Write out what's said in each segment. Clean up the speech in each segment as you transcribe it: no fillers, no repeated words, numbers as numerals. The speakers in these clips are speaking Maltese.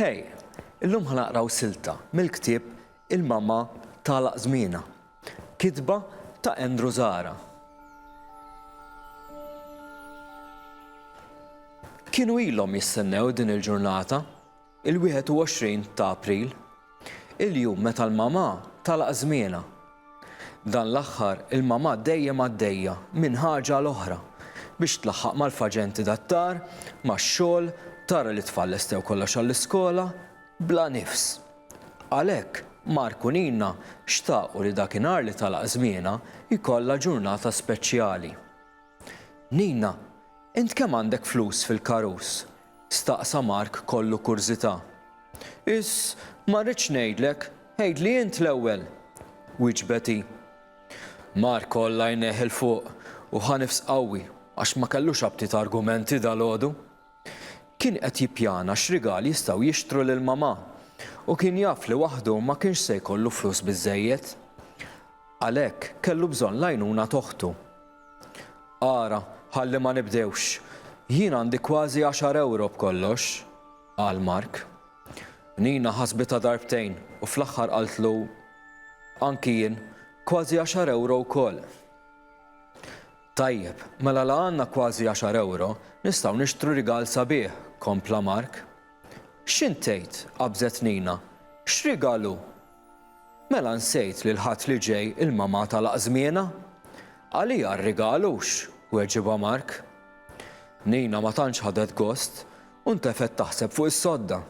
Hej, illum ħanaqraw silta mill-ktieb Il-Mama Tagħlaq Żmienha, kitba ta' Andrew Zara. Kienu ilhom jistennew din il-ġurnata, il-21 ta' April, il-jum meta l-mama tagħlaq żmienha. Dan l-aħħar il-mama dejjem għaddejja minn ħaġa l-oħra biex tlaħħaq mal-faġenti dat-tar, max-xogħol, tara li tfal lestew kollox għall-iskola bla nifs. Għalhekk Mark u Nina xtaqu li dakinhar li tagħlaq żmienha jkollha ġurnata speċjali. Nina, int kemm għandek flus fil-karus? Staqsa Mark kollu kurżità. Ma rridx ngħidlek, ħejdli int l-ewwel, wieġbet hi. Mark kollha jneħħel fuq u ħanifs qawwi għax ma kellux abtit argumenti dalgħodu. Kien qed jippjana x'rigali jistgħu jixtru lil mama u kien jaf li waħdu ma kienx se jkollu flus biżżejjed. Għalhekk kellu bżonn l-għajnuna toħtu. Ara, ħalli ma nibdewx, jien għandi kważi 10 euro b'kollox, qal Mark. Nina ħasbitha darbtejn u fl-aħħar qaltlu anki jien kważi 10 euro wkoll. Tajjeb, mela la għandna kważi 10 euro, nistgħu nixtru rigal sabiħ, kompla Mark. X'intejt, qabżet Nina, x'rigalu? Mela nsejt li l-ħadd li ġej il-mama tagħlaq żmienha? Għalija rrigalux, weġiba Mark. Nina ma tantx ħadet gost u ntefet taħseb fuq is-sodda.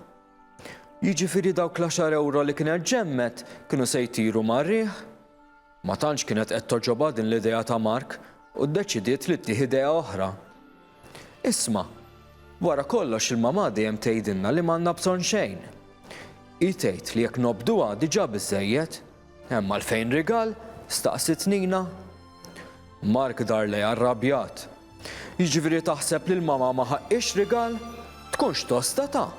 Jiġifieri dawk l-10 euro li kienet ġemmet kienu se jtiru mar-riħ? Ma tantx kienet qed toġobha din l-idea ta' Mark u ddeċidiet li ttieħ idea oħra. Isma', wara kollox il-mama dejjem tgħidilna li m'għandna bżonn xejn. Hi tgħid li jekk nobduha diġà biżżejjed, hemm għalfejn rigal, staqsit Nina. Mark dar lejha arrabjat. Jiġifieri taħseb li l-mama ma ħaqqix rigal? Tkunx tostata.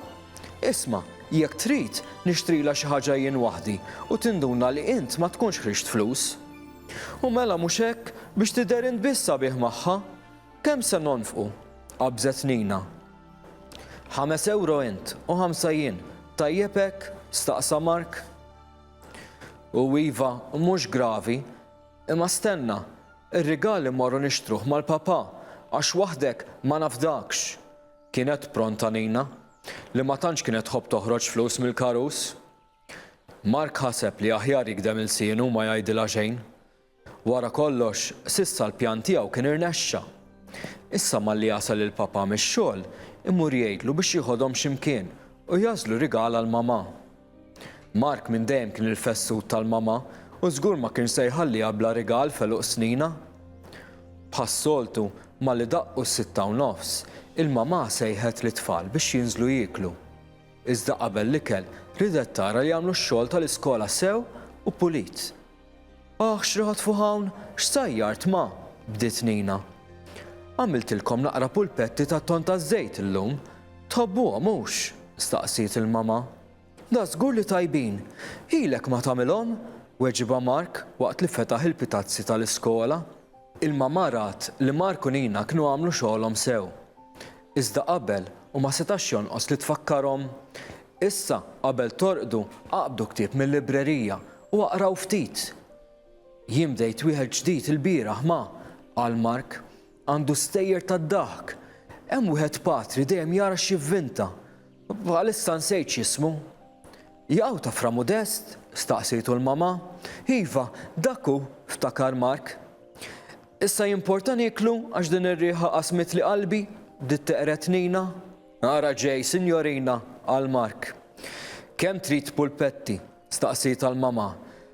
Isma', jekk trid nixtrila xi ħaġa jien waħdi u tinduna li int ma tkunx ħriġt flus. U mela mhux hekk biex tidher int biss sabiħ magħha, kemm se nonfqu? Qabżet Nina. 5 euro int u 5 jien, tajjeb hekk? Staqsa Mark. U iva, mhux gravi, imma stenna, ir-rigal immorru nixtruh mal-papà għax waħdek ma nafdakx. Kienet pronta Nina li ma tantx kienet tħobb toħroġ flus mill-karus. Mark ħaseb li aħjar jikdem il-sienu ma jgħidilha xejn. Wara kollox, sissa l-pjan tiegħu kien irnexxa. Issa malli jasal il-papà mix-xogħol, imur jgħidlu biex jieħodhom x'imkien u jażlu rigal għall-mama. Mark minn dejjem kien il-fessut tal-mama u żgur ma kien se jħalliha bla rigal feluq snina. Bħas-soltu malli daqqu s-6:30, il-mama sejħet lit-tfal biex jinżlu jieklu. Iżda qabel l-ikel ridet tara li jagħmlu x-xogħol tal-iskola sew u pulit. X'riħat hawn, x'sajjart ma? Bdiet Nina. Għamiltilkom naqra pulpetti ta' ton ta' żejt illum, tħobbuha mhux? Staqsiet il-mama. Da żgur li tajbin, ilek ma tagħmilhom? Weġiba Mark waqt li fetaħ il-pitazzi tal-iskola. Il-mama rat li Mark u Nina kienu għamlu xogħolhom sew. Iżda qabel u ma setax jonqos li tfakkarhom. Issa qabel torqdu aqbdu ktieb mill-librerija u aqraw ftit. Jien bdejt wieħed ġdid il-bieraħ ma, qal Mark, għandu stejjer tad-daħk. Hemm wieħed patri dejjem jara x'jivvinta. Bħalissa nsejt x'ismu. Jaqgħu ta' Fra Modest? Staqsitu l-mama. Iva, dakku, ftakar Mark. Issa jimporta nieklu għax din ir-riħa qasmet li qalbi, bdiet teqret Nina. Ara ġej, sinjorina, qal Mark. Kemm trid pulpetti? Staqsit għall-mama.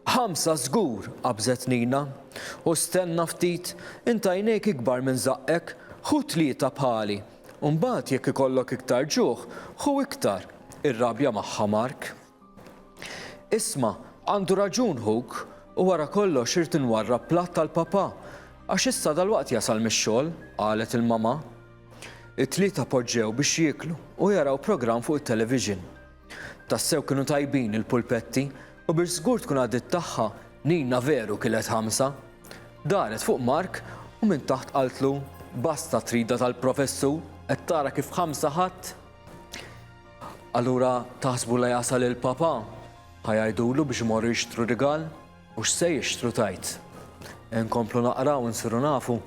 5 żgur, qabżet Nina. U stenna ftit, inta jnejk ikbar minn zaqqek, ħu 3 bħali. U mbagħad jekk ikollok iktar ġuħ, ħu iktar. Irrabja magħha Mark. Isma', għandu raġun Huk u wara kollox irid inwarrab platt tal-papà għax issa dalwaqt jasal mix-xogħol, qalet il-mama. It-tlieta poġġew biex jieklu u jaraw programm fuq it-television. Tassew kienu tajbin il-pulpetti u biex żgur tkun għaddit tagħha Nina veru kienet 5. Daret fuq Mark u minn taħt qaltlu basta trida tal-professur qed tara kif 5 ħadd. Allura taħsbu la jasal il-papa ħajajdulu biex imorru jixtru rigal u x'se jixtru tajt. Inkomplu naqraw nsiru nafu.